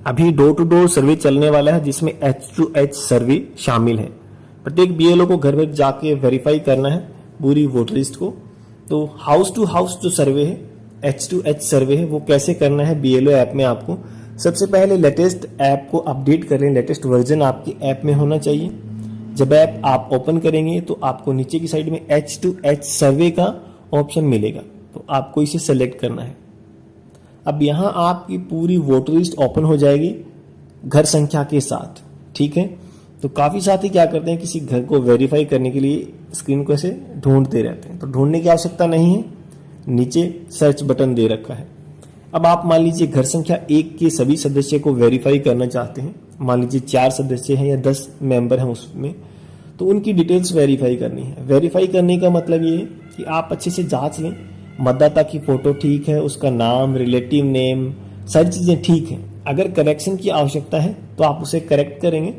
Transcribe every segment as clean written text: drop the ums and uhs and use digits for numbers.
अभी door to door survey चलने वाला है जिसमें H2H सर्वे शामिल है। प्रत्येक बीएलओ को घर घर जाके वेरीफाई करना है पूरी वोटर लिस्ट को। तो हाउस टू हाउस जो सर्वे है H2H सर्वे है वो कैसे करना है बीएलओ ऐप में आपको सबसे पहले लेटेस्ट ऐप को अपडेट कर लें। लेटेस्ट वर्जन आपकी ऐप में होना चाहिए। जब ऐप आप ओपन करेंगे तो आपको नीचे की साइड में H2H सर्वे का ऑप्शन मिलेगा, तो आपको इसे सेलेक्ट करना है। अब यहाँ आपकी पूरी वोटर लिस्ट ओपन हो जाएगी घर संख्या के साथ, ठीक है। तो काफ़ी साथी क्या करते हैं, किसी घर को वेरीफाई करने के लिए स्क्रीन को ऐसे ढूंढते रहते हैं। तो ढूंढने की आवश्यकता नहीं है, नीचे सर्च बटन दे रखा है। अब आप मान लीजिए घर संख्या 1 के सभी सदस्य को वेरीफाई करना चाहते हैं। मान लीजिए 4 सदस्य हैं या 10 मेंबर हैं उसमें, तो उनकी डिटेल्स वेरीफाई करनी है। वेरीफाई करने का मतलब ये है कि आप अच्छे से जांच लें, मतदाता की फोटो ठीक है, उसका नाम, रिलेटिव नेम, सारी चीज़ें ठीक हैं। अगर करेक्शन की आवश्यकता है तो आप उसे करेक्ट करेंगे,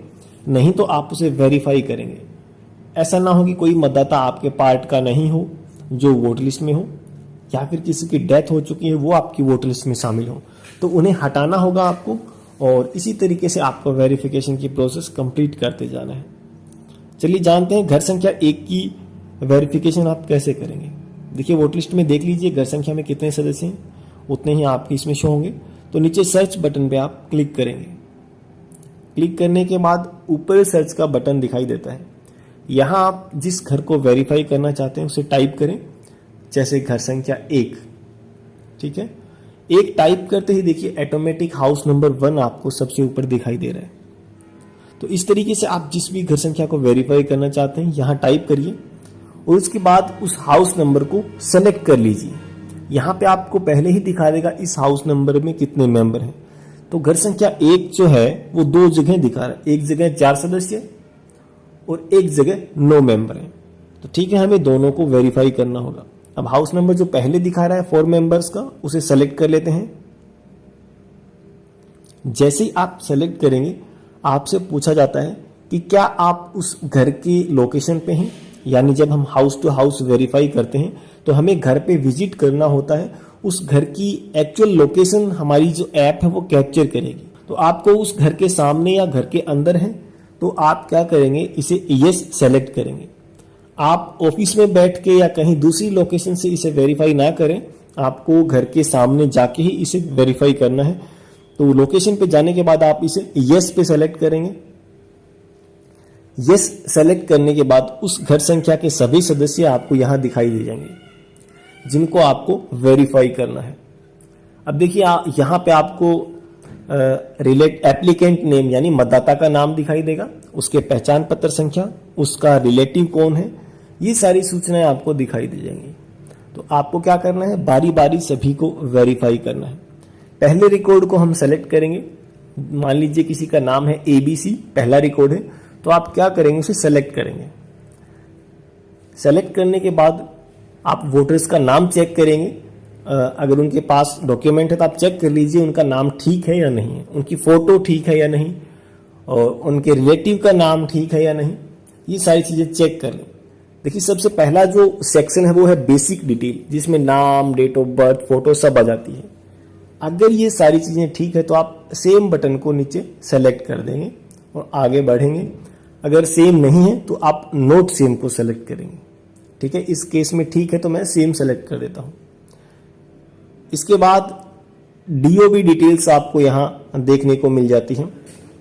नहीं तो आप उसे वेरीफाई करेंगे। ऐसा ना हो कि कोई मतदाता आपके पार्ट का नहीं हो जो वोटर लिस्ट में हो, या फिर किसी की डेथ हो चुकी है वो आपकी वोटर लिस्ट में शामिल हो, तो उन्हें हटाना होगा आपको। और इसी तरीके से आपको वेरिफिकेशन की प्रोसेस कंप्लीट करते जाना है। चलिए जानते हैं घर संख्या 1 की वेरिफिकेशन आप कैसे करेंगे। देखिए वोटर लिस्ट में देख लीजिए घर संख्या में कितने सदस्य हैं, उतने ही आपके इसमें शो होंगे। तो नीचे सर्च बटन पे आप क्लिक करेंगे। क्लिक करने के बाद ऊपर सर्च का बटन दिखाई देता है। यहाँ आप जिस घर को वेरीफाई करना चाहते हैं उसे टाइप करें, जैसे घर संख्या 1, ठीक है। 1 टाइप करते ही देखिए ऑटोमेटिक हाउस नंबर 1 आपको सबसे ऊपर दिखाई दे रहा है। तो इस तरीके से आप जिस भी घर संख्या को वेरीफाई करना चाहते हैं यहाँ टाइप करिए और उसके बाद उस हाउस नंबर को सेलेक्ट कर लीजिए। यहाँ पे आपको पहले ही दिखा देगा इस हाउस नंबर में कितने मेंबर हैं। तो घर संख्या 1 जो है वो 2 जगह दिखा रहा है, एक जगह 4 सदस्य और एक जगह 9 मेंबर हैं। तो ठीक है, हमें दोनों को वेरीफाई करना होगा। अब हाउस नंबर जो पहले दिखा रहा है 4 मेंबर्स का, उसे सेलेक्ट कर लेते हैं। जैसे ही आप सेलेक्ट करेंगे आपसे पूछा जाता है कि क्या आप उस घर की लोकेशन पे हैं, यानी जब हम हाउस टू हाउस वेरीफाई करते हैं तो हमें घर पे विजिट करना होता है। उस घर की एक्चुअल लोकेशन हमारी जो ऐप है वो कैप्चर करेगी। तो आपको उस घर के सामने या घर के अंदर है तो आप क्या करेंगे, इसे यस सेलेक्ट करेंगे। आप ऑफिस में बैठ के या कहीं दूसरी लोकेशन से इसे वेरीफाई ना करें, आपको घर के सामने जाके ही इसे वेरीफाई करना है। तो लोकेशन पे जाने के बाद आप इसे यस पे सेलेक्ट करेंगे। यस सेलेक्ट करने के बाद उस घर संख्या के सभी सदस्य आपको यहां दिखाई दे जाएंगे जिनको आपको वेरीफाई करना है। अब देखिए यहां पे आपको एप्लीकेंट नेम यानी मतदाता का नाम दिखाई देगा, उसके पहचान पत्र संख्या, उसका रिलेटिव कौन है, ये सारी सूचनाएं आपको दिखाई दे जाएंगी। तो आपको क्या करना है, बारी बारी सभी को वेरीफाई करना है। पहले रिकॉर्ड को हम सेलेक्ट करेंगे। मान लीजिए किसी का नाम है ABC, पहला रिकॉर्ड है, तो आप क्या करेंगे, उसे सेलेक्ट करेंगे। सेलेक्ट करने के बाद आप वोटर्स का नाम चेक करेंगे। अगर उनके पास डॉक्यूमेंट है तो आप चेक कर लीजिए उनका नाम ठीक है या नहीं है, उनकी फोटो ठीक है या नहीं, और उनके रिलेटिव का नाम ठीक है या नहीं, ये सारी चीजें चेक कर लें। देखिए सबसे पहला जो सेक्शन है वो है बेसिक डिटेल, जिसमें नाम, डेट ऑफ बर्थ, फोटो सब आ जाती है। अगर ये सारी चीजें ठीक है तो आप सेम बटन को नीचे सेलेक्ट कर देंगे और आगे बढ़ेंगे। अगर सेम नहीं है तो आप नोट सेम को सेलेक्ट करेंगे, ठीक है। इस केस में ठीक है तो मैं सेम सेलेक्ट कर देता हूं। इसके बाद डीओबी डिटेल्स आपको यहां देखने को मिल जाती है।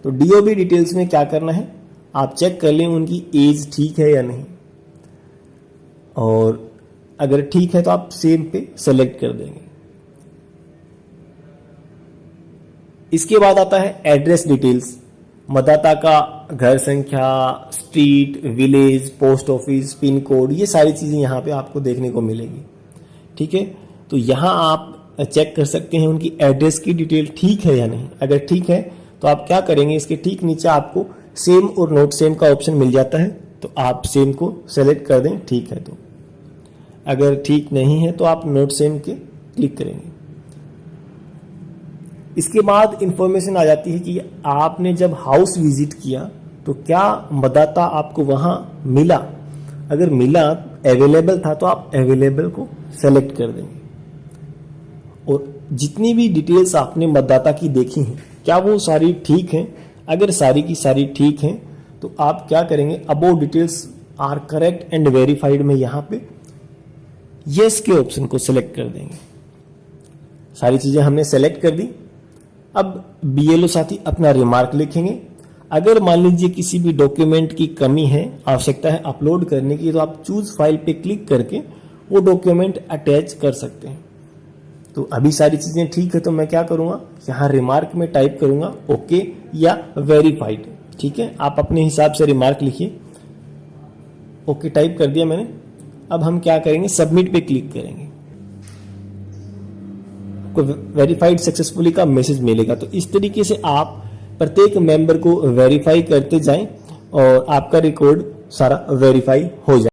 तो डीओबी डिटेल्स में क्या करना है, आप चेक कर लें उनकी एज ठीक है या नहीं, और अगर ठीक है तो आप सेम पे सेलेक्ट कर देंगे। इसके बाद आता है एड्रेस डिटेल्स, मतदाता का घर संख्या, street, village, post office, pin code, ये सारी चीजें यहाँ पे आपको देखने को मिलेगी, ठीक है। तो यहाँ आप चेक कर सकते हैं उनकी एड्रेस की डिटेल ठीक है या नहीं। अगर ठीक है तो आप क्या करेंगे, इसके ठीक नीचे आपको सेम और नोट सेम का ऑप्शन मिल जाता है, तो आप सेम को सेलेक्ट कर दें, ठीक है। तो अगर ठीक नहीं है तो आप नोट सेम के क्लिक करेंगे। इसके बाद इंफॉर्मेशन आ जाती है कि आपने जब हाउस विजिट किया तो क्या मतदाता आपको वहां मिला। अगर मिला, अवेलेबल था, तो आप अवेलेबल को सेलेक्ट कर देंगे। और जितनी भी डिटेल्स आपने मतदाता की देखी हैं क्या वो सारी ठीक हैं? अगर सारी की सारी ठीक हैं तो आप क्या करेंगे, above details are correct and verified में यहां पे यस के ऑप्शन को सिलेक्ट कर देंगे। सारी चीजें हमने सेलेक्ट कर दी। अब बीएलओ साथी अपना रिमार्क लिखेंगे। अगर मान लीजिए किसी भी डॉक्यूमेंट की कमी है, आवश्यकता है अपलोड करने की, तो आप चूज फाइल पे क्लिक करके वो डॉक्यूमेंट अटैच कर सकते हैं। तो अभी सारी चीजें ठीक है, तो मैं क्या करूंगा, यहां रिमार्क में टाइप करूंगा ओके या वेरीफाइड। ठीक है, आप अपने हिसाब से रिमार्क लिखिए। ओके टाइप कर दिया मैंने। अब हम क्या करेंगे, सबमिट पे क्लिक करेंगे। आपको वेरीफाइड सक्सेसफुली का मैसेज मिलेगा। तो इस तरीके से आप प्रत्येक मेंबर को वेरीफाई करते जाएं और आपका रिकॉर्ड सारा वेरीफाई हो जाए।